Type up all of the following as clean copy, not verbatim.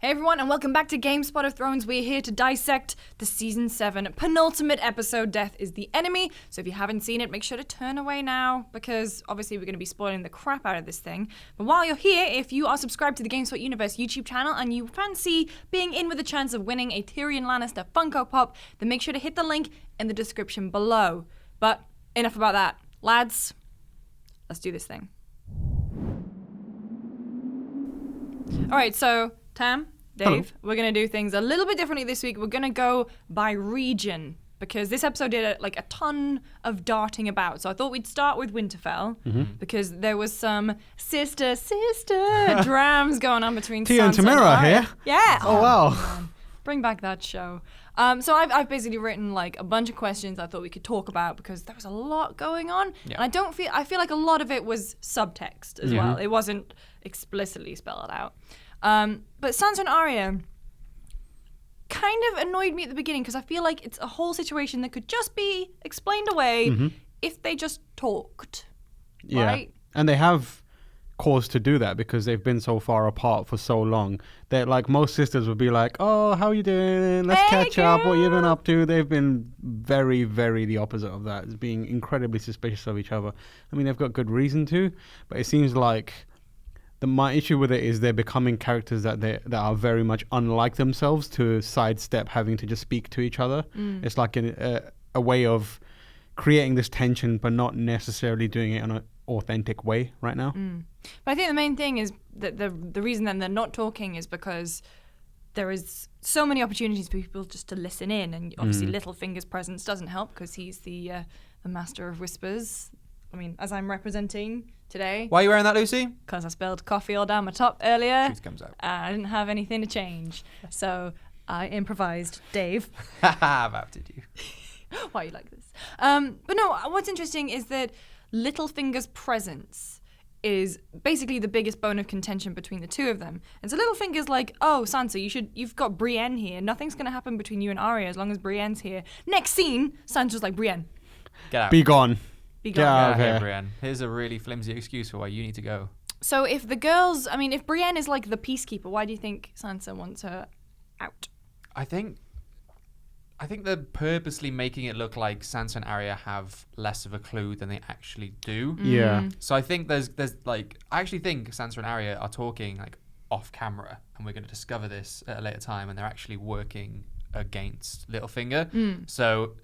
Hey everyone, and welcome back to GameSpot of Thrones. We're here to dissect the Season 7 penultimate episode, Death is the Enemy. So if you haven't seen it, make sure to turn away now, because obviously we're going to be spoiling the crap out of this thing. But while you're here, if you are subscribed to the GameSpot Universe YouTube channel and you fancy being in with a chance of winning a Tyrion Lannister Funko Pop, then make sure to hit the link in the description below. But enough about that. Lads, let's do this thing. Alright, so Tam, Dave, Hello. We're going to do things a little bit differently this week. We're going to go by region because this episode did a ton of darting about. So I thought we'd start with Winterfell because there was some sister drams going on between Tia and Sansa Tamara Arya. here? Yeah. Oh, wow. Man. Bring back that show. So I've basically written like a bunch of questions I thought we could talk about because there was a lot going on. Yeah. And I feel like a lot of it was subtext as well. It wasn't explicitly spelled out. But Sansa and Arya kind of annoyed me at the beginning because I feel like it's a whole situation that could just be explained away if they just talked. Yeah. Right? And they have cause to do that because they've been so far apart for so long. That like most sisters would be like, "Oh, how you doing? Let's Hey, catch up. What you been girl." up to?" They've been very, very the opposite of that, being incredibly suspicious of each other. I mean, they've got good reason to, but it seems like my issue with it is they're becoming characters that are very much unlike themselves to sidestep having to just speak to each other. It's like a way of creating this tension, but not necessarily doing it in an authentic way right now. But I think the main thing is that the reason that they're not talking is because there is so many opportunities for people just to listen in, and obviously Littlefinger's presence doesn't help because he's the master of whispers. I mean, as I'm representing today, Why are you wearing that, Lucy? because I spilled coffee all down my top earlier. Truth comes out. I didn't have anything to change, so I improvised. Dave, How did you? why are you like this? But no, what's interesting is that Littlefinger's presence is basically the biggest bone of contention between the two of them. And so Littlefinger's like, "Oh, Sansa, you've got Brienne here. Nothing's gonna happen between you and Arya as long as Brienne's here." Next scene, Sansa's like, "Brienne, Get out. Be gone. be Get gone." out Get of out here, here. Brienne. Here's a really flimsy excuse for why you need to go. So if the girls, I mean, if Brienne is like the peacekeeper, why do you think Sansa wants her out? I think they're purposely making it look like Sansa and Arya have less of a clue than they actually do. Yeah. So I think there's like I actually think Sansa and Arya are talking like off camera, and we're going to discover this at a later time, and they're actually working against Littlefinger. So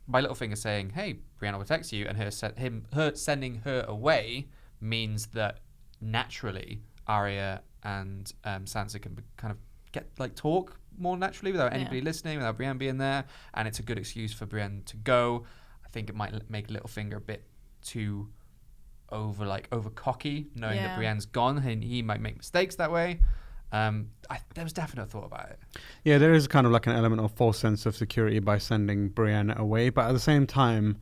by Littlefinger saying, "Hey, Brienne will protect you," and her sending her away means that naturally Arya and Sansa can kind of get like talk more naturally without anybody listening, without Brienne being there, and it's a good excuse for Brienne to go. I think it might make Littlefinger a bit too over cocky, knowing that Brienne's gone, and he might make mistakes that way. There was definite thought about it. Yeah, there is kind of like an element of false sense of security by sending Brienne away, but at the same time,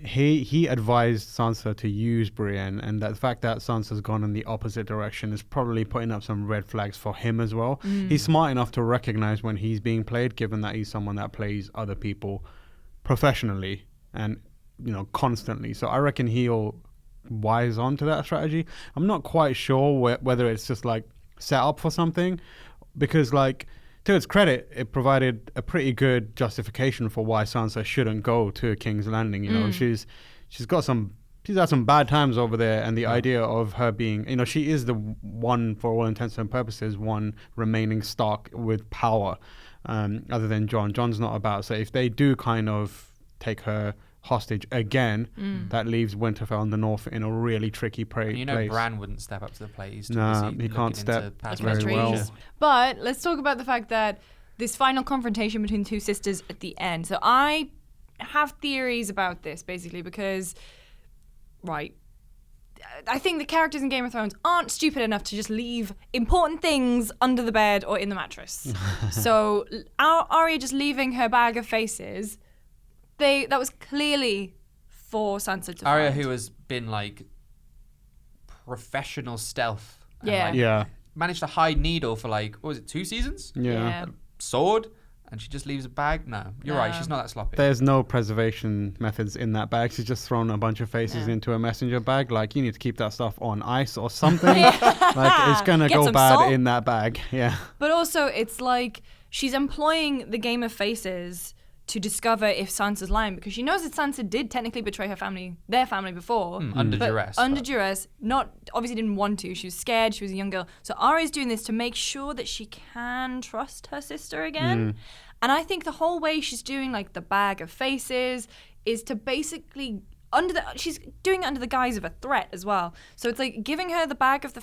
he advised Sansa to use Brienne, and the fact that Sansa's gone in the opposite direction is probably putting up some red flags for him as well. He's smart enough to recognize when he's being played, given that he's someone that plays other people professionally and constantly. So I reckon he'll wise on to that strategy. I'm not quite sure whether it's just like set up for something, because like, to its credit, it provided a pretty good justification for why Sansa shouldn't go to King's Landing. She's had some bad times over there, and the idea of her being, she is the one, for all intents and purposes, one remaining Stark with power, other than Jon. Jon's not about. So if they do kind of take her hostage again, that leaves Winterfell in the north in a really tricky place. Bran wouldn't step up to the plate. He's too Nah, busy he can't looking step into past very history. well. But let's talk about the fact that this final confrontation between the two sisters at the end. So I have theories about this, basically, because, right, I think the characters in Game of Thrones aren't stupid enough to just leave important things under the bed or in the mattress. So Arya just leaving her bag of faces, that was clearly for Sansa to Arya, find. who has been like professional stealth. and, Yeah. like, Yeah. managed to hide Needle for like, what was it, 2 seasons? Yeah. Sword. and she just leaves a bag. No, you're right. She's not that sloppy. There's no preservation methods in that bag. She's just thrown a bunch of faces into a messenger bag. Like, you need to keep that stuff on ice or something. Like, it's going to go bad salt in that bag. Yeah. But also, it's like she's employing the game of faces to discover if Sansa's lying, because she knows that Sansa did technically betray their family before. Under duress. Under duress. Obviously didn't want to. She was scared. She was a young girl. So Arya's doing this to make sure that she can trust her sister again. And I think the whole way she's doing like the bag of faces is to basically she's doing it under the guise of a threat as well. So it's like giving her the bag of the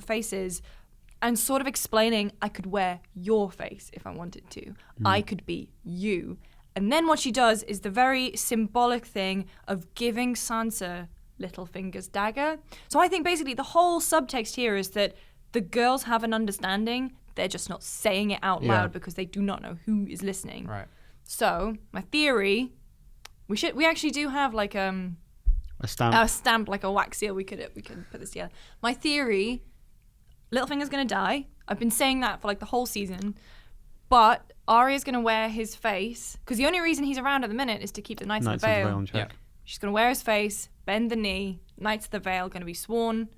faces and sort of explaining, I could wear your face if I wanted to. I could be you. And then what she does is the very symbolic thing of giving Sansa Littlefinger's dagger. So I think basically the whole subtext here is that the girls have an understanding. They're just not saying it out loud because they do not know who is listening. Right. So my theory, we actually do have like a stamp, like a wax seal. We could put this together. My theory, Littlefinger's gonna die. I've been saying that for like the whole season. But Arya's going to wear his face, because the only reason he's around at the minute is to keep the Knights of the Vale. In check. Yeah. She's going to wear his face, bend the knee. Knights of the Vale going to be sworn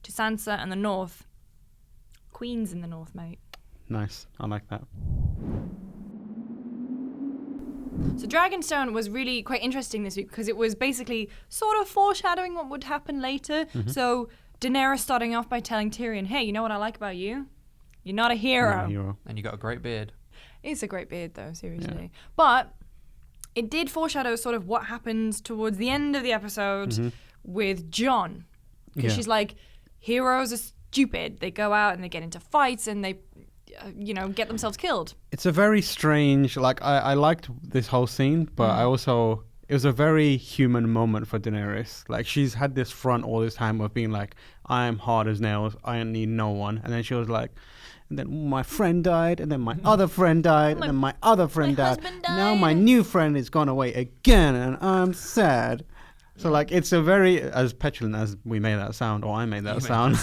to Sansa and the North. Queen's in the North, mate. Nice. I like that. So Dragonstone was really quite interesting this week because it was basically sort of foreshadowing what would happen later. So Daenerys starting off by telling Tyrion, hey, you know what I like about you? You're not a hero. And you got a great beard. It's a great beard, though, seriously. Yeah. But it did foreshadow sort of what happens towards the end of the episode with Jon. Because she's like, heroes are stupid. They go out and they get into fights and they, get themselves killed. It's a very strange, I liked this whole scene, but it was a very human moment for Daenerys. Like, she's had this front all this time of being like, I'm hard as nails, I don't need no one. And then she was like, and then my friend died, and then my other friend died, and then my other friend died. Now my new friend is gone away again, and I'm sad. So, like, it's a very, as petulant as we made that sound, or I made that sound.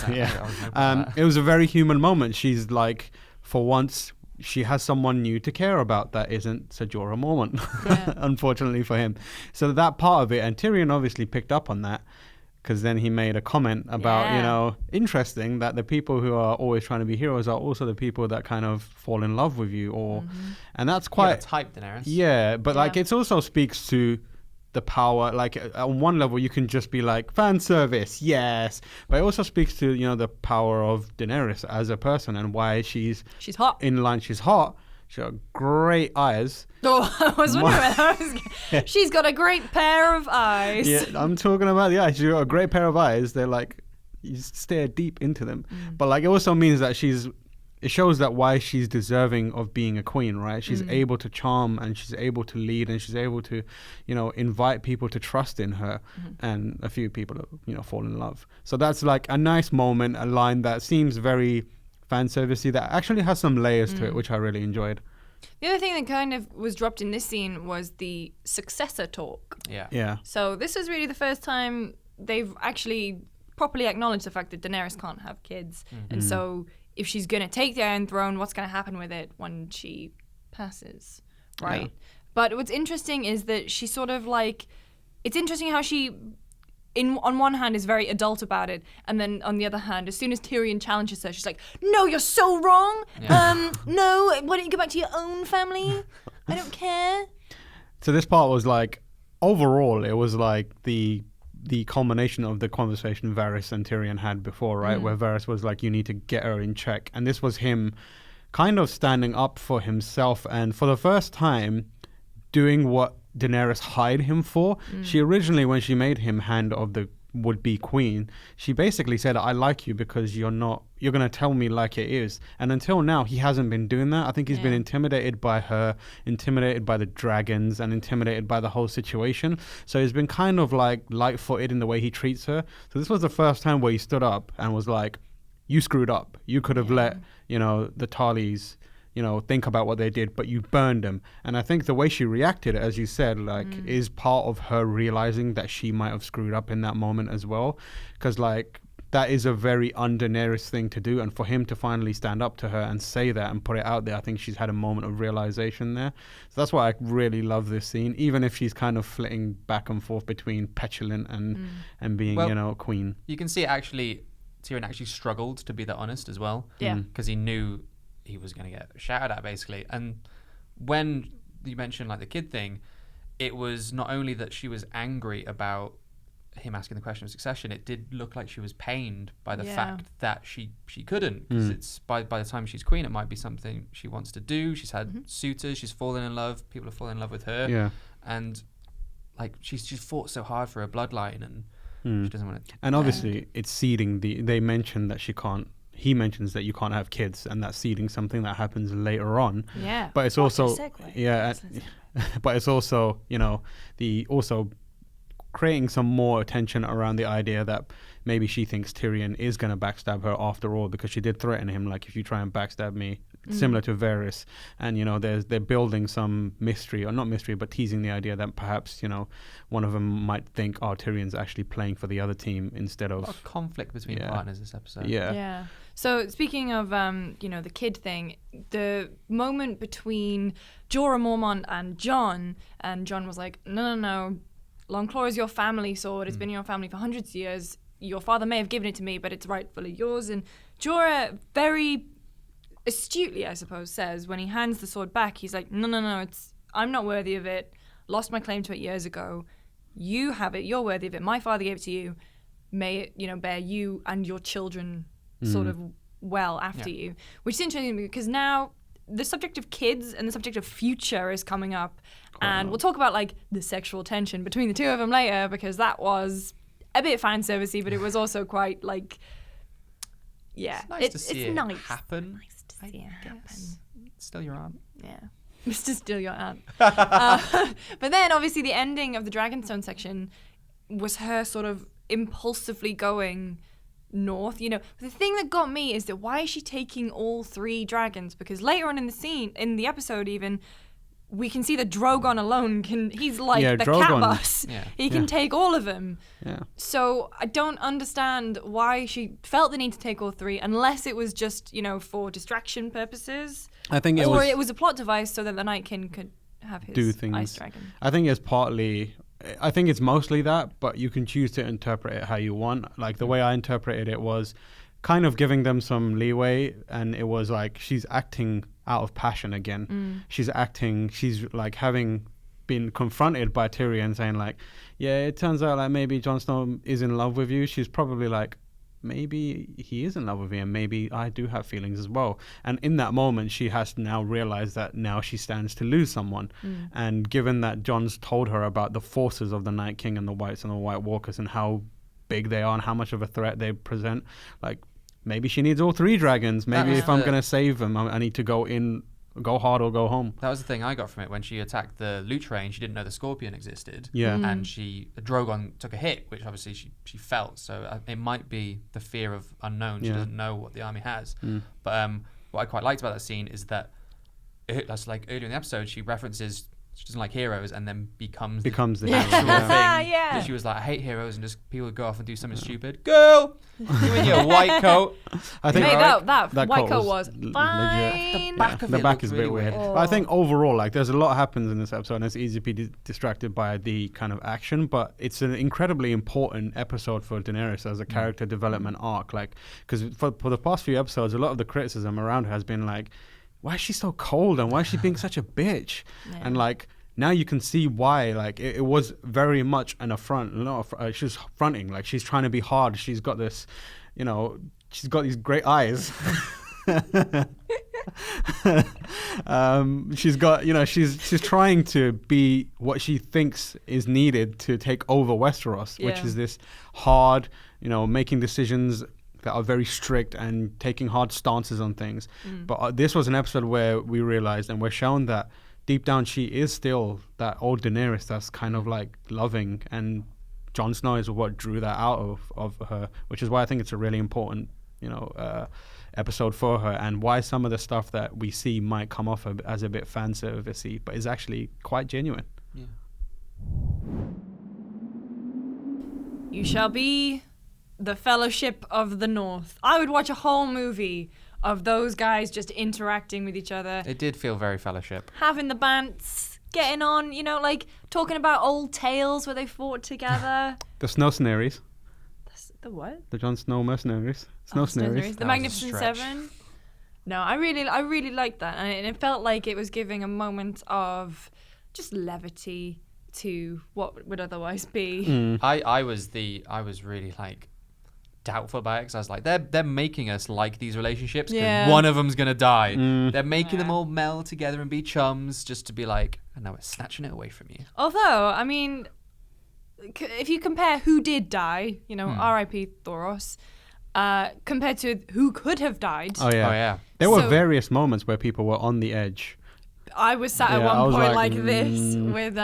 It was a very human moment. She's like, for once, she has someone new to care about that isn't Ser Jorah Mormont, unfortunately for him. So that part of it, and Tyrion obviously picked up on that, because then he made a comment about, interesting that the people who are always trying to be heroes are also the people that kind of fall in love with you, and that's quite type, Daenerys. Yeah, but like it also speaks to the power. Like, on one level, you can just be like, fan service, yes, but it also speaks to the power of Daenerys as a person and why she's hot in line. She's hot. She got great eyes. Oh, I was wondering where that was. She's got a great pair of eyes. Yeah, I'm talking about the eyes. She's got a great pair of eyes. They're like, you stare deep into them. But like, it also means that it shows that why she's deserving of being a queen, right? She's able to charm, and she's able to lead, and she's able to, invite people to trust in her, and a few people, fall in love. So that's like a nice moment, a line that seems very fan servicey that actually has some layers to it, which I really enjoyed. The other thing that kind of was dropped in this scene was the successor talk. Yeah. So this is really the first time they've actually properly acknowledged the fact that Daenerys can't have kids. And so if she's going to take the Iron Throne, what's going to happen with it when she passes, right? Yeah. But what's interesting is that she sort of like, it's interesting how she, on one hand, is very adult about it, and then on the other hand, as soon as Tyrion challenges her, she's like, no, you're so wrong. No, why don't you go back to your own family? I don't care. So this part was like, overall, it was like the culmination of the conversation Varys and Tyrion had before, right? Where Varys was like, you need to get her in check. And this was him kind of standing up for himself, and for the first time doing what Daenerys hired him for. She originally, when she made him hand of the would-be queen, she basically said, I like you because you're going to tell me like it is. And until now, he hasn't been doing that. I think he's been intimidated by her, intimidated by the dragons, and intimidated by the whole situation. So he's been kind of like light-footed in the way he treats her. So this was the first time where he stood up and was like, you screwed up. You could have let, the Tarleys, think about what they did, but you burned them. And I think the way she reacted, as you said, is part of her realizing that she might have screwed up in that moment as well. Because, that is a very un-Daenerys thing to do, and for him to finally stand up to her and say that and put it out there, I think she's had a moment of realization there. So that's why I really love this scene, even if she's kind of flitting back and forth between petulant and being, queen. You can see Tyrion actually struggled to be that honest as well. Yeah. Because he knew he was going to get shouted at, basically. And when you mentioned like the kid thing, it was not only that she was angry about him asking the question of succession, it did look like she was pained by the fact that she couldn't, because it's by the time she's queen, it might be something she wants to do. She's had suitors, she's fallen in love, people have fallen in love with her, and like she's fought so hard for her bloodline, and she doesn't want it. And obviously it's seeding they mentioned that he mentions that you can't have kids, and that's seeding something that happens later on. Yeah. But it's also but it's also, also creating some more attention around the idea that maybe she thinks Tyrion is going to backstab her after all, because she did threaten him, like, if you try and backstab me, similar to Varys. And, they're building some mystery, or not mystery, but teasing the idea that perhaps, one of them might think, oh, Tyrion's actually playing for the other team instead of... A lot of conflict between partners this episode. Yeah. So speaking of, the kid thing, the moment between Jorah Mormont and Jon was like, no, Longclaw is your family sword. It's been in your family for hundreds of years. Your father may have given it to me, but it's rightfully yours. And Jorah very astutely, I suppose, says when he hands the sword back, he's like, no, I'm not worthy of it. Lost my claim to it years ago. You have it. You're worthy of it. My father gave it to you. May it, bear you and your children sort of well after you. Which is interesting because now the subject of kids and the subject of future is coming up. And we'll talk about like the sexual tension between the two of them later, because that was a bit fan servicey, but it was also quite like, it's nice to see it happen. Nice to see it happen. Still your aunt. Yeah. Mr. Still your aunt. But then obviously the ending of the Dragonstone section was her sort of impulsively going north. The thing that got me is that why is she taking all 3 dragons? Because later on in the episode even, we can see that Drogon alone he's like the Drogon, cat bus. Yeah. He can take all of them. Yeah. So I don't understand why she felt the need to take all 3, unless it was just, for distraction purposes. I think it was a plot device so that the Night King could have his do things. ice dragon. I think it's mostly that, but you can choose to interpret it how you want. Like the way I interpreted it was kind of giving them some leeway, and it was like she's acting out of passion again. She's like having been confronted by Tyrion saying like, it turns out like maybe Jon Snow is in love with you. She's probably like, maybe he is in love with me, and maybe I do have feelings as well. And in that moment, she has now realized that now she stands to lose someone. And given that Jon's told her about the forces of the Night King and the Whites and the White Walkers and how big they are and how much of a threat they present, like maybe she needs all 3 dragons. Maybe if I'm going to save them, I need to go hard or go home. That was the thing I got from it. When she attacked the loot train, she didn't know the Scorpion existed. Yeah. And Drogon took a hit, which obviously she felt. So it might be the fear of unknown. She doesn't know what the army has. But what I quite liked about that scene is that, that's like earlier in the episode, she references she doesn't like heroes, and then becomes the hero thing. Yeah. She was like, I hate heroes, and just people would go off and do something stupid. Girl, you in your white coat. I think that white coat was fine. The back is a bit weird. But I think overall, like, there's a lot happens in this episode, and it's easy to be distracted by the kind of action. But it's an incredibly important episode for Daenerys as a character development arc. Like, because for the past few episodes, a lot of the criticism around her has been like, why is she so cold and why is she being such a bitch? And like now you can see why. Like it was very much an affront. She's fronting, like she's trying to be hard. She's got this, she's got these great eyes. She's got, she's trying to be what she thinks is needed to take over Westeros, which is this hard, making decisions that are very strict and taking hard stances on things. But this was an episode where we realized and we're shown that deep down she is still that old Daenerys that's kind of like loving, and Jon Snow is what drew that out of her, which is why I think it's a really important episode for her, and why some of the stuff that we see might come off as a bit fan servicey, but is actually quite genuine. You shall be the Fellowship of the North. I would watch a whole movie of those guys just interacting with each other, It did feel very Fellowship. having the bants, getting on, like talking about old tales where they fought together. The Snow Snaries. The what? The Jon Snow mercenaries. Snow Snaries. The That was a Magnificent stretch. Seven. No, I really liked that, and it felt like it was giving a moment of just levity to what would otherwise be. I was really like doubtful about it because I was like, they're making us like these relationships because Yeah. one of them's gonna die. They're making them Yeah. all meld together and be chums just to be like, and now we're snatching it away from you. Although, I mean, if you compare who did die, R.I.P. Thoros, compared to who could have died, Oh yeah. Oh yeah. There were So- various moments where people were on the edge. I was sat at Yeah, I one was point like, like this with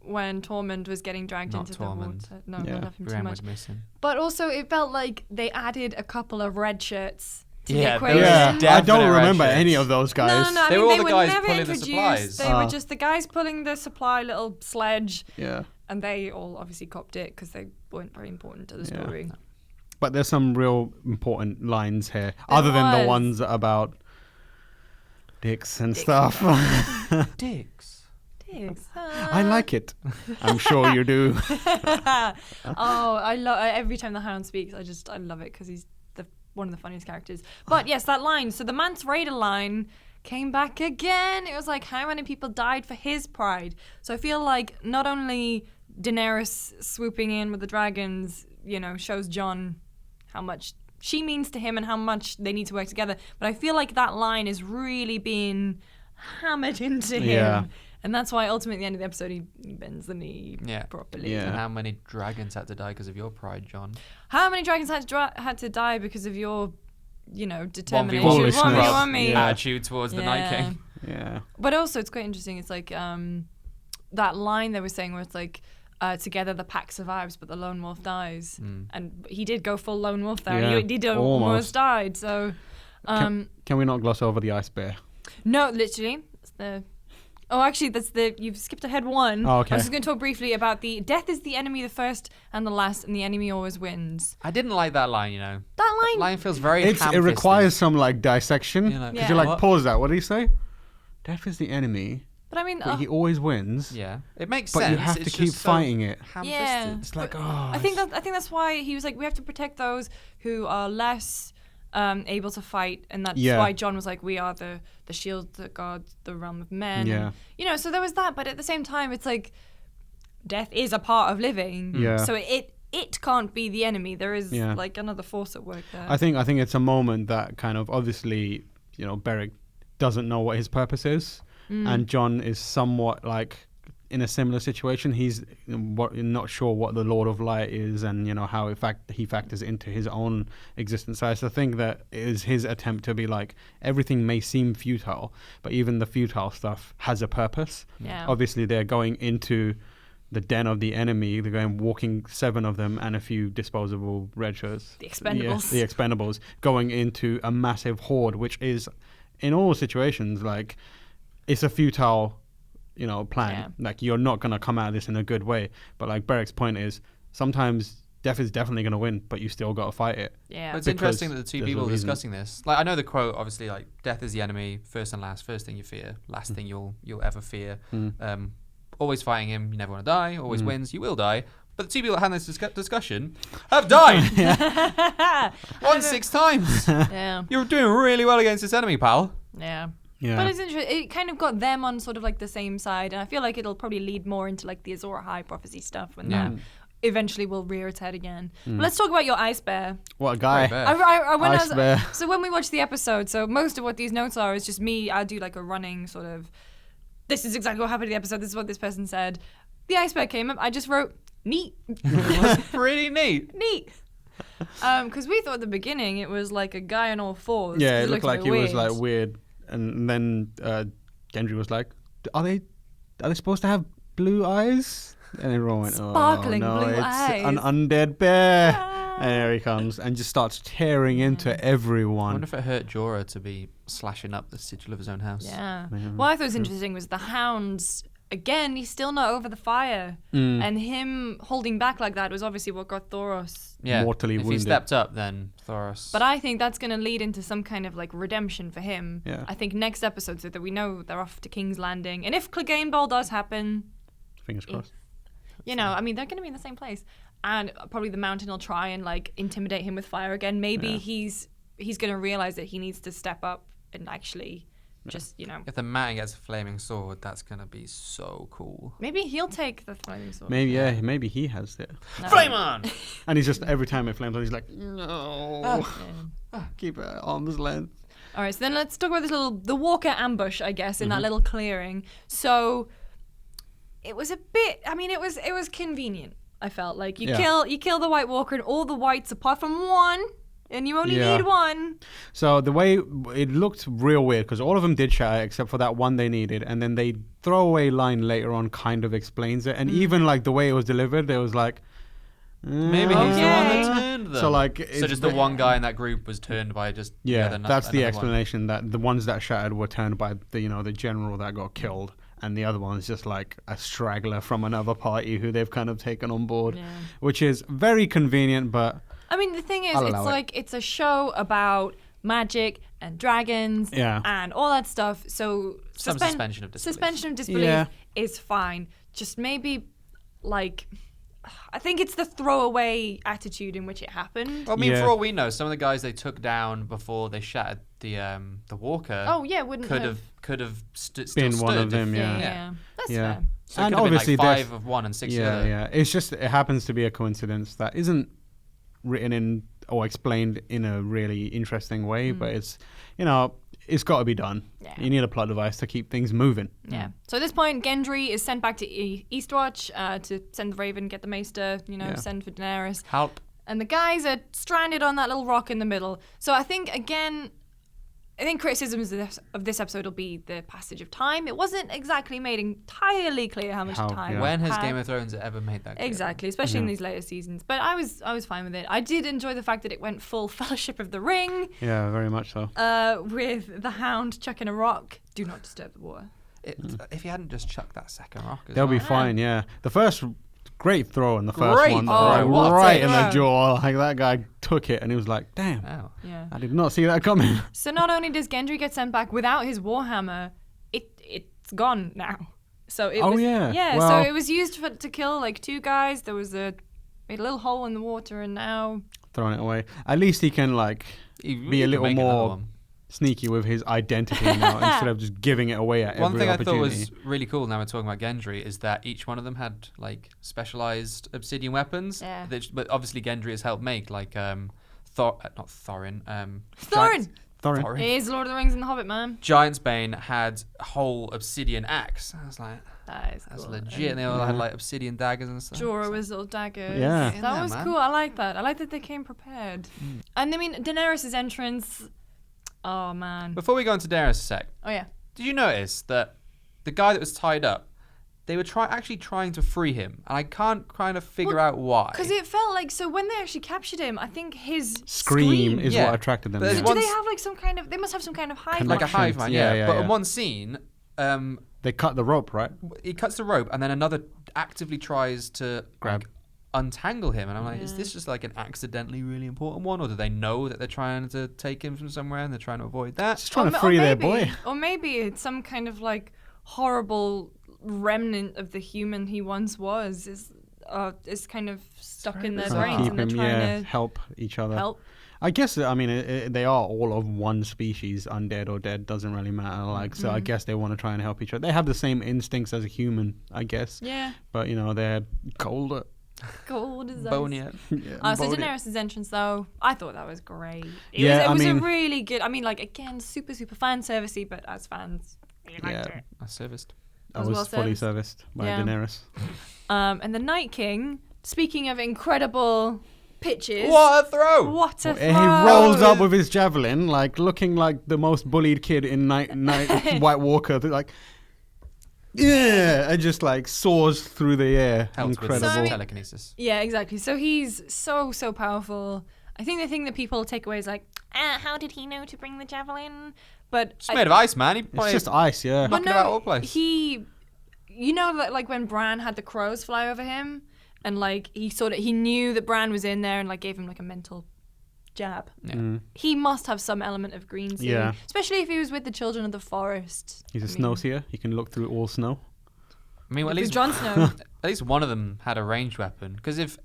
when Tormund was getting dragged Not into Tormund. the water. No, Yeah. not love him too Brienne much. was missing. But also, it felt like they added a couple of red shirts to Yeah, the there equation. was Yeah, I definite don't red remember shirts. any of those guys. No, I They mean, were all they the were guys never pulling the introduced. supplies. They were just the guys pulling the supply little sledge, Yeah. and they all obviously copped it because they weren't very important to the Yeah. story. But there's some real important lines here, other than the was. ones about dicks and Dicks stuff. Dicks. I like it. I'm sure you do. I love every time the Hound speaks. I love it because he's one of the funniest characters. But yes, that line. So the Mance Raider line came back again. It was like, how many people died for his pride? So I feel like not only Daenerys swooping in with the dragons, shows Jon how much she means to him and how much they need to work together. But I feel like that line is really being hammered into him. Yeah. And that's why ultimately at the end of the episode he bends the knee Yeah. properly. Yeah. And how many dragons had to die because of your pride, John? How many dragons had to die because of your, determination? 1v1 Foolishness. 1v1 Yeah. attitude towards the Night King. Yeah. But also it's quite interesting. It's like that line they were saying where it's like, together the pack survives, but the lone wolf dies. And he did go full lone wolf there. Yeah, He did almost almost. died. So, Can we not gloss over the ice bear? no, literally. It's the... Oh, actually, you've skipped ahead one. Oh, okay. I was just going to talk briefly about the death is the enemy, the first and the last, and the enemy always wins. I didn't like that line, That That line, line feels very It ham-fisted. requires some dissection. You're like, Because Yeah. you're like, what? pause that. What did he say? Death is the enemy, but I mean, but he always wins. Yeah. It makes But sense. you have It's to keep just so fighting it. ham-fisted. yeah. It's like, But oh. I think that's why he was like, we have to protect those who are less able to fight, and that's Yeah. why Jon was like, we are the shield that guards the realm of men. Yeah. And, so there was that, but at the same time, it's like death is a part of living. Yeah. So it can't be the enemy. There is Yeah. like another force at work there. I think it's a moment that kind of obviously, Beric doesn't know what his purpose is, and Jon is somewhat like in a similar situation. He's not sure what the Lord of Light is, and how he factors into his own existence. So I think that is his attempt to be like, everything may seem futile, but even the futile stuff has a purpose. Yeah. Obviously, they're going into the den of the enemy. They're going walking 7 of them and a few disposable red shirts. The Expendables. Yeah, the Expendables going into a massive horde, which is in all situations like it's a futile, plan. Yeah. Like you're not gonna come out of this in a good way. But like Beric's point is, sometimes death is definitely gonna win, but you still gotta fight it. Yeah. But it's Because interesting that the two there's a people reason. discussing this. Like, I know the quote, obviously, like, death is the enemy, first and last, first thing you fear, last thing you'll ever fear. Always fighting him, you never want to die, always wins, you will die. But the two people that had this discussion have died! Won 6 times! Yeah. You're doing really well against this enemy, pal. Yeah. Yeah. But it's interesting. It kind of got them on sort of like the same side, and I feel like it'll probably lead more into like the Azor Ahai prophecy stuff when that eventually will rear its head again. But let's talk about your ice bear. What a guy. Very When Ice bear. So when we watch the episode, so most of what these notes are is just me. I do like a running sort of. This is exactly what happened in the episode. This is what this person said. The ice bear came up. I just wrote neat, Pretty neat. neat. Because we thought at the beginning it was like a guy on all fours. Yeah, 'cause it looked a like bit he was like weird. weird, and then Gendry was like, "Are they supposed to have blue eyes?" And everyone went, Sparkling "Oh no, blue it's eyes." an undead bear!" Ah. And there he comes and just starts tearing into I everyone. wonder if it hurt Jorah to be slashing up the sigil of his own house. Yeah. Yeah. What I thought was interesting was the hounds again, he's still not over the fire. And him holding back like that was obviously what got Thoros. Yeah. Mortally if wounded. he stepped up, then Thoros. But I think that's going to lead into some kind of like redemption for him. Yeah. I think next episode, so that we know they're off to King's Landing. And if Clegane Ball does happen, Fingers crossed. you know, I mean, they're going to be in the same place. And probably the Mountain will try and like intimidate him with fire again. Maybe he's going to realize that he needs to step up and actually just, you know. If the Mountain gets a flaming sword, that's gonna be so cool. Maybe he'll take the flaming sword. Maybe maybe he has it. No. Flame on! And he's just, every time it flames on, he's like, no. Keep it at arm's length. All right, so then let's talk about the Walker ambush, I guess, in that little clearing. So it was a bit, I mean, it was convenient. I felt like you kill the White Walker and all the whites apart from one, and you only need one. So the way it looked real weird because all of them did shatter except for that one they needed, and then they throwaway line later on kind of explains it, and even like the way it was delivered, it was like Maybe he's the one that turned them. So like, so just the one guy in that group was turned by just that's the explanation. That the ones that shattered were turned by the general that got killed. And the other one's just like a straggler from another party who they've kind of taken on board, which is very convenient. But I mean, the thing is, it's a show about magic and dragons and all that stuff. So some suspension of disbelief. Suspension of disbelief is fine. Just maybe like, I think it's the throwaway attitude in which it happened. Well, I mean, for all we know, some of the guys they took down before they shattered the Walker. could have still been stood one of them. That's fair. So and it could obviously have been like 5 of one and 6 of the other. Yeah. It's just it happens to be a coincidence that isn't written in or explained in a really interesting way, but it's it's got to be done. Yeah. You need a plot device to keep things moving. Yeah. So at this point, Gendry is sent back to Eastwatch to send the Raven, get the Maester, send for Daenerys. Help. And the guys are stranded on that little rock in the middle. So I think criticisms of this episode will be the passage of time. It wasn't exactly made entirely clear how much time. Yeah. When has Game of Thrones ever made that clear? Exactly, especially in these later seasons. But I was fine with it. I did enjoy the fact that it went full Fellowship of the Ring. Yeah, very much so. With the Hound chucking a rock. Do not disturb the water. If he hadn't just chucked that second rock, they'll be fine. Yeah, the first. Great throw in the first one. Right in the jaw. Like that guy took it and he was like, damn. Wow. Yeah. I did not see that coming. So not only does Gendry get sent back without his warhammer, it's gone now. So it was well, so it was used to kill like 2 guys. There was made a little hole in the water and now throwing it away. At least he can be a little more sneaky with his identity now instead of just giving it away at every opportunity. One thing I thought was really cool now we're talking about Gendry is that each one of them had like specialized obsidian weapons, but obviously Gendry has helped make like Thorin. He is Lord of the Rings and the Hobbit, man. Giant's Bane had a whole obsidian axe. I was like, that's cool. legit. And they all had like obsidian daggers and stuff. Jorah was little daggers. Yeah. That was cool. I like that. I like that they came prepared. And I mean, Daenerys' entrance. Oh, man. Before we go into Daenerys a sec. Oh, yeah. Did you notice that the guy that was tied up, they were actually trying to free him, and I can't kind of figure out why. Because it felt like, so when they actually captured him, I think his scream is what attracted them. Do they have like some kind of, they must have some kind of hive mind. Like a hive mind, but in one scene... they cut the rope, right? He cuts the rope, and then another actively tries to grab... untangle him, and I'm like, is this just like an accidentally really important one, or do they know that they're trying to take him from somewhere and they're trying to avoid that? Just trying to free their boy. Or maybe it's some kind of like horrible remnant of the human he once was is kind of stuck in their brains and they're trying to help each other. I guess, I mean, they are all of one species, undead or dead, doesn't really matter. So I guess they want to try and help each other. They have the same instincts as a human, I guess. Yeah. But, they're colder. Cold as ice. Bonier. So Daenerys' entrance, though, I thought that was great. It was a really good, again, super, super fan servicey, but as fans, we liked it. I serviced. I was fully serviced by Daenerys. And the Night King, speaking of incredible pitches. What a throw! What a throw! He rolls up with his javelin, looking like the most bullied kid in Night White Walker. Yeah, it just soars through the air. Helps incredible. with telekinesis. Yeah, exactly. So he's so powerful. I think the thing that people take away is how did he know to bring the javelin? But It's made of ice, man. It's just ice, yeah. Knocking about all place. He you know, like when Bran had the crows fly over him, and like he knew that Bran was in there, and like gave him like a mental jab. Yeah. He must have some element of green seeing, Yeah. especially if he was with the children of the forest. He's a snowseer. He can look through all snow. I mean, well, at With least Jon Snow. at least one of them had a ranged weapon. Because if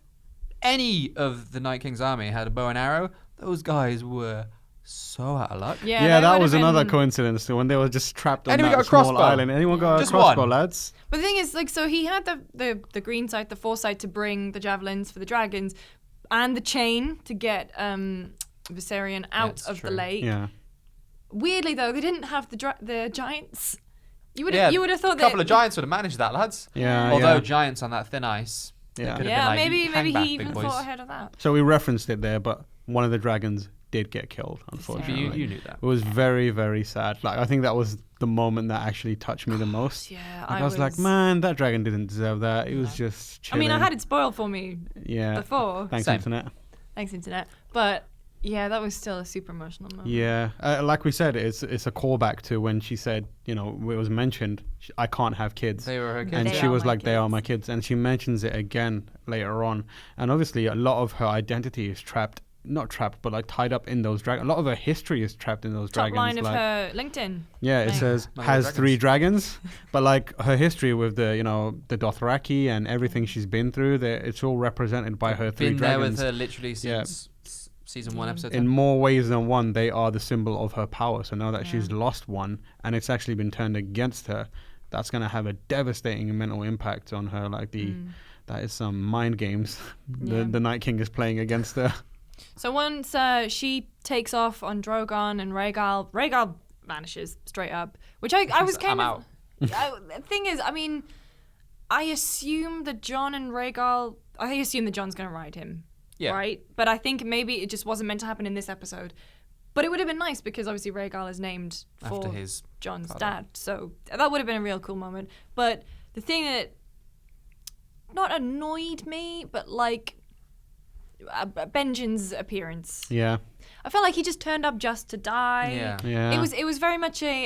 any of the Night King's army had a bow and arrow, those guys were so out of luck. Yeah, Yeah, they that would've was another been- coincidence when they were just trapped on Anyone that got a small crossbow? island. Anyone got Just a crossbow, one. lads? But the thing is, like, so he had the green sight, the foresight to bring the javelins for the dragons, and the chain to get Viserion out That's of the true. lake. Yeah. Weirdly, though, they didn't have the giants. You would Yeah, have thought a couple that. of giants would have managed that, lads. Yeah, Although yeah. giants on that thin ice. they Yeah. could have Yeah, been like, maybe "Hang back, he big even boys." thought ahead of that. So we referenced it there, but one of the dragons did get killed, But unfortunately. you knew that. It was very, very sad. Like, I think that was the moment that actually touched me the most. Yeah, Like, I was like, man, that dragon didn't deserve that. It was just I chilling. mean, I had it spoiled for me Yeah. before. Thanks, Same. internet. Thanks, internet. But yeah, that was still a super emotional moment. Yeah, like we said, it's a callback to when she said, you know, it was mentioned, I can't have kids. They were her kids. And They she are was my like, they are kids. my kids. And she mentions it again later on. And obviously, a lot of her identity is not trapped, but like tied up in those dragons. A lot of her history is trapped in those Top dragons. line of like, her LinkedIn. yeah, it thing. says My has Lord 3 dragons, but like her history with the, you know, the Dothraki and everything she's been through, it's all represented by her 3 Been there dragons. with her literally since season 1, episode 10. In more ways than one, they are the symbol of her power. So now that she's lost one and it's actually been turned against her, that's going to have a devastating mental impact on her. Like that is some mind games Yeah. the Night King is playing against her. So once she takes off on Drogon and Rhaegal vanishes straight up, which I was kind I'm of. The thing is, I mean, I assume that Jon and Rhaegal. I assume that Jon's going to ride him. Yeah. Right? But I think maybe it just wasn't meant to happen in this episode. But it would have been nice because obviously Rhaegal is named for After his Jon's father. dad. So that would have been a real cool moment. But the thing that not annoyed me, but like Benjen's appearance. Yeah. I felt like he just turned up just to die. Yeah. Yeah. It was very much a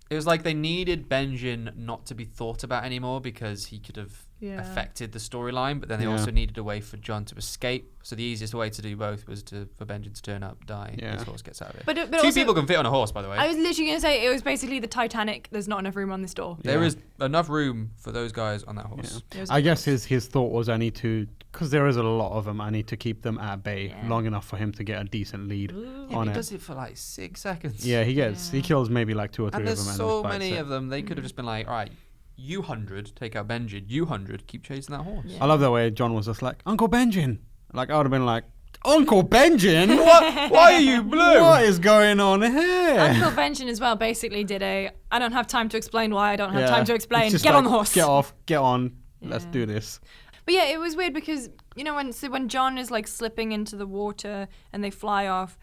It was like they needed Benjen not to be thought about anymore because he could have Yeah. affected the storyline, but then they Yeah. also needed a way for Jon to escape. So the easiest way to do both was for Benjen to turn up, die, Yeah. his horse gets out of it. But 2 also, people can fit on a horse, by the way. I was literally gonna say it was basically the Titanic. There's not enough room on this door. There Yeah. is enough room for those guys on that horse. It was I guess his thought was I need to, because there is a lot of them, I need to keep them at bay Yeah. long enough for him to get a decent lead Yeah, on he it. does it for like 6 seconds. Yeah, he Yeah. kills maybe like 2 or 3 And of there's them. so and many of them, they could have just been like, all right, you 100, take out Benjen. You 100, keep chasing that horse. Yeah. I love the way John was just like, Uncle Benjen. Like, I would have been like, Uncle Benjen? What? Why are you blue? What is going on here? Uncle Benjen as well basically did I don't have time to explain why I don't have Yeah. time to It's explain. just Get on like, the horse. Get off, get on, let's Yeah. do this. But yeah, it was weird because you know when Jon is like slipping into the water and they fly off,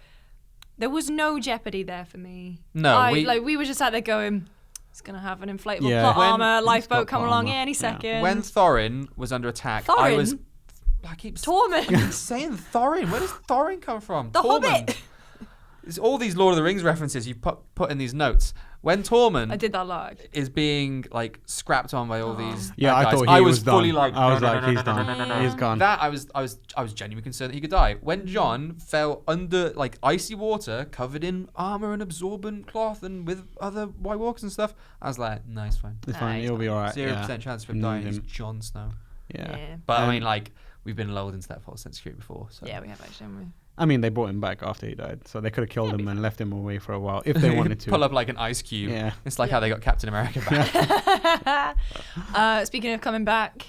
there was no jeopardy there for me. No, we were just out there going, it's gonna have an inflatable Yeah. plot When- armor, It's lifeboat got come plot along armor. any Yeah. second. when Thorin was under attack, I Thorin? was. I keep Tormund, saying Thorin. Where does Thorin come from? the Tormund. Hobbit. It's all these Lord of the Rings references you put in these notes. When Tormund I did that lot. is being like scrapped on by all these Yeah, bad I guys, thought I he was was done. fully like, I was no, like, no, he's no, no, done. no, no, no, no. He's gone. That I was genuinely concerned that he could die. When Jon fell under like icy water, covered in armor and absorbent cloth, and with other White Walkers and stuff, I was like, no, it's fine. It's fine, he's he'll be alright. 0% chance of him Need dying. He's him. Jon Snow. Yeah. But I Um, mean, like, we've been lulled into that false sense of security before. So. Yeah, we have actually. Haven't we? I mean, they brought him back after he died, so they could have killed him and left him away for a while if they wanted to. Pull up like an ice cube. Yeah. It's like how they got Captain America back. Speaking of coming back,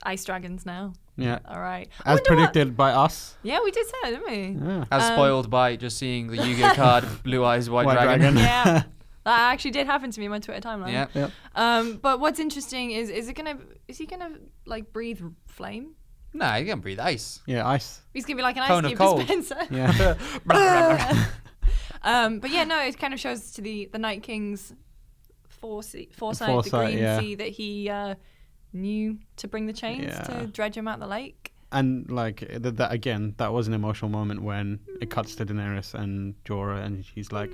ice dragons now. Yeah. All right. As predicted by us. Yeah, we did say it, didn't we? Yeah. As spoiled by just seeing the Yu-Gi-Oh card, Blue Eyes White, White Dragon. Dragon. Yeah. That actually did happen to me in my Twitter timeline. Yeah. Yep. But what's interesting is he gonna like breathe flame? Nah, you can breathe ice. Yeah, ice. He's gonna be like an Cone ice of cube cold. dispenser. Yeah. But yeah, no, it kind of shows to the Night King's foresight, the Foresight, green yeah. sea that he knew to bring the chains Yeah. to dredge him out the lake. And like that again, that was an emotional moment when it cuts to Daenerys and Jorah, and she's like,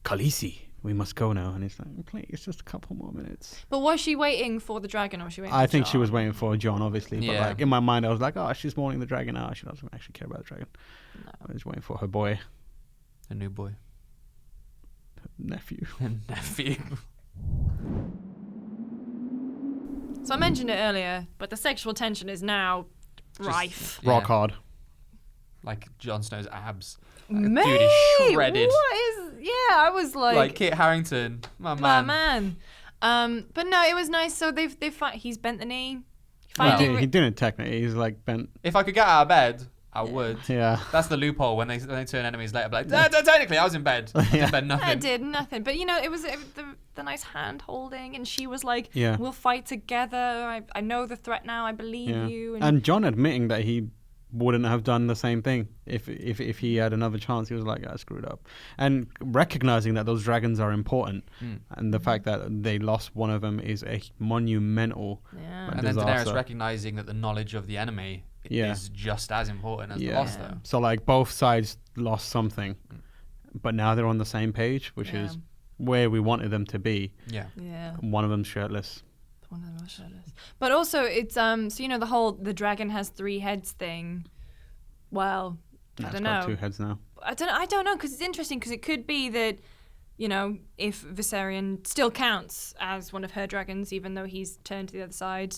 "Khaleesi, we must go now. And he's like, please, just a couple more minutes. But was she waiting for the dragon, or was she waiting? I for think she Jon? was waiting for Jon, obviously. But Yeah. like in my mind, I was like, oh, she's mourning the dragon now. She doesn't actually care about the dragon. No. I was waiting for her boy, A new boy. nephew. Nephew. So I mentioned it earlier, but the sexual tension is now rife. Yeah. Rock hard. Like Jon Snow's abs. Mate, Dude is shredded. what is? Yeah, I was Like Kit Harington. My man. man. But no, it was nice. So they fight. He's bent the knee. Well, Fighting. he didn't technically. He's like bent. If I could get out of bed, I would. Yeah. That's the loophole when they turn enemies later. Like, technically, I was in bed. I Yeah. did nothing. I did nothing, but you know, it was the nice hand holding, and she was like, Yeah. "We'll fight together. I know the threat now. I believe Yeah. you." And Jon admitting that he wouldn't have done the same thing if he had another chance. He was like, I screwed up. And recognizing that those dragons are important, and the fact that they lost one of them is a monumental. yeah. Like, And then disaster. Daenerys recognizing that the knowledge of the enemy Yeah. is just as important as the Yeah. loss, though. So like both sides lost something, but now they're on the same page, which Yeah. is where we wanted them to be. Yeah. Yeah. One of them's shirtless. One of them was shirtless. But also, it's so you know the dragon has 3 heads thing. Well, I It's don't got know. 2 heads now. I don't know because it's interesting because it could be that, you know, if Viserion still counts as one of her dragons, even though he's turned to the other side.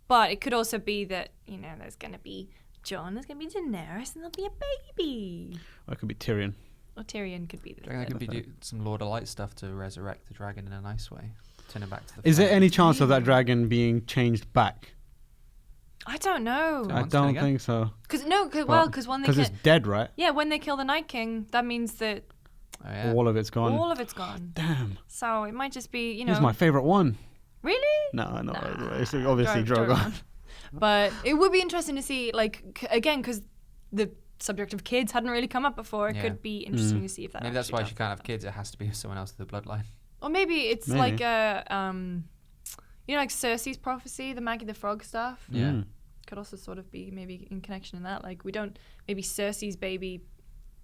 But it could also be that, you know, there's going to be Jon, there's going to be Daenerys, and there'll be a baby. Or it could be Tyrion. Or Tyrion could be the Do you reckon third. they could do some Lord of Light stuff to resurrect the dragon in a nice way? Turn it back to the Is there flame? any chance of that dragon being changed back? I don't know. Yeah. I Once again? don't think so. Because when they Because it's dead, right? when they kill the Night King, that means that Oh, yeah. All of it's gone. all of it's gone. Damn. So it might just be, you know. He's my favorite one. Really? No, Nah. it's obviously Drogon. But it would be interesting to see, like, again, because the subject of kids hadn't really come up before. It Yeah. could be interesting to see if that. Maybe that's actually why she does can't have happen. kids. It has to be someone else with the bloodline. Or maybe it's Maybe. like a, you know, like Cersei's prophecy, the Maggie the Frog stuff. Yeah. Mm. Could also sort of be maybe in connection in that. Like, we don't, maybe Cersei's baby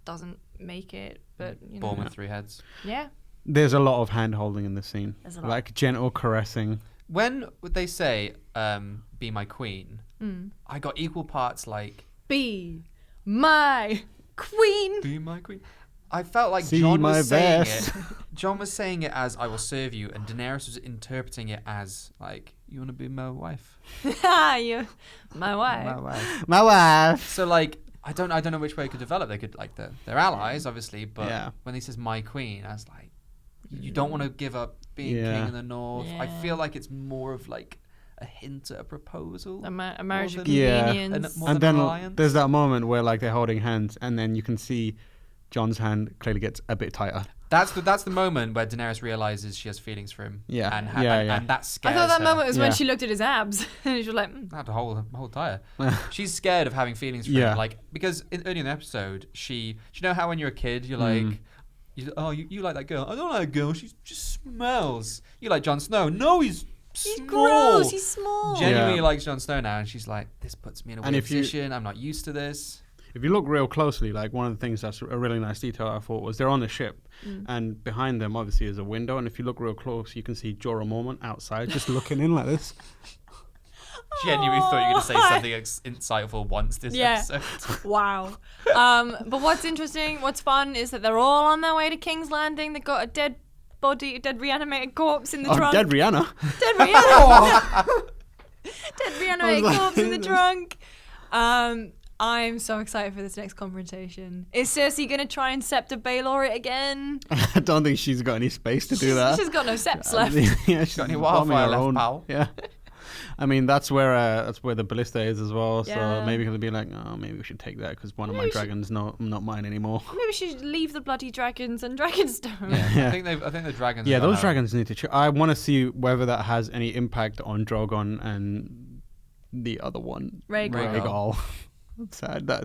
doesn't make it, but, you know. Born with 3 heads. Yeah. There's a lot of hand holding in this scene. There's a lot. Like gentle caressing. When would they say, be my queen, Mm. I got equal parts like, Be my queen. be my queen. I felt like See Jon my was saying best. it. Jon was saying it as I will serve you, and Daenerys was interpreting it as like, you want to be my wife? You, my wife. My wife. My wife. So like, I don't know which way it could develop. They could like they're allies, obviously, but Yeah. when he says my queen, I was like, you don't want to give up being Yeah. king in the north. I Yeah. feel like it's more of like a hint at a proposal. A marriage of than- Yeah. convenience. More And than then alliance. there's that moment where like they're holding hands, and then you can see Jon's hand clearly gets a bit tighter. That's the moment where Daenerys realizes she has feelings for him. Yeah. And Yeah. and that I scares thought that her. moment was when Yeah. she looked at his abs and she was like, Not the whole tire. She's scared of having feelings for Yeah. him, like because early in the episode, do you know how when you're a kid, you're like, you like that girl? I don't like that girl. She just smells. You like Jon Snow? No, he's he's small. gross, he's small. Genuinely Yeah. likes Jon Snow now, and she's like, this puts me in a And weird if you- position. I'm not used to this. If you look real closely, like one of the things that's a really nice detail I thought was they're on the ship, and behind them obviously is a window, and if you look real close, you can see Jorah Mormont outside just looking in like this. Genuinely thought you were going to say Oh. something insightful once this Yeah. episode. Wow. But what's interesting, what's fun is that they're all on their way to King's Landing. They've got a dead reanimated corpse in the Oh, trunk. dead Rihanna. Dead reanimated. Dead reanimated I was corpse in the like- trunk. I'm so excited for this next confrontation. Is Cersei gonna try and Scepter Baelor it again? I don't think she's got any space to do that. She's got no seps left. Yeah, she's Got any bombing wildfire her left, own. pal? Yeah. I mean, that's where the ballista is as well. Yeah. So maybe he'll be like, oh, maybe we should take that because one of my Maybe we should- dragons not mine anymore. Maybe we should leave the bloody dragons and Dragonstone. Yeah. Yeah. I think the dragons. Yeah, are those gonna- dragons need to. I want to see whether that has any impact on Drogon and the other one, Rhaegal. Rhaegal. Sad that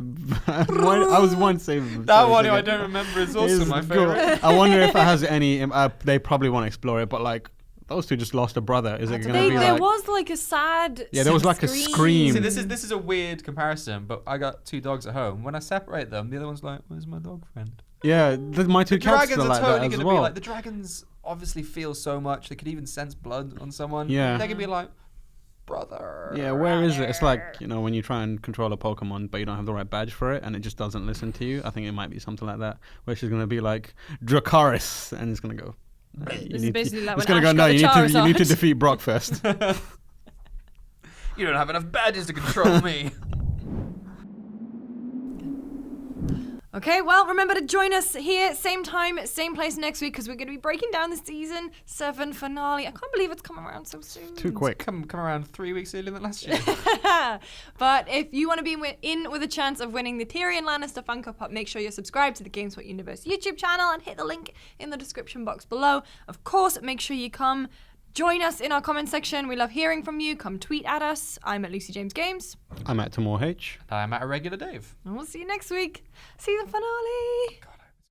I was once saying That one I don't remember is also It's my good. favorite. I wonder if it has any. They probably won't explore it, but like those two just lost a brother. Is it going to be There like? was like a sad. Yeah, there was like a scream. See, this is a weird comparison, but I got 2 dogs at home. When I separate them, the other one's like, "Where's my dog friend?" Yeah, my two cats Dragons are are like totally that as going to well. be like the dragons obviously feel so much. They could even sense blood on someone. Yeah. They could be like, brother. Yeah, where is it? It's like, when you try and control a Pokemon, but you don't have the right badge for it, and it just doesn't listen to you. I think it might be something like that, where she's going to be like, Dracaris, and it's going to go. This is basically like it's when going to Ash go, got no, the you need to Charizard. defeat Brock first. You don't have enough badges to control me. Okay, well, remember to join us here, same time, same place next week, because we're going to be breaking down the season 7 finale. I can't believe it's come around so soon. Too quick. Come around 3 weeks earlier than last year. But if you want to be in with a chance of winning the Tyrion Lannister Funko Pop, make sure you're subscribed to the GameSpot Universe YouTube channel and hit the link in the description box below. Of course, make sure you come join us in our comment section. We love hearing from you. Come tweet at us. I'm at Lucy James Games. I'm at Tamoor H. I'm at a regular Dave. And we'll see you next week. Season finale.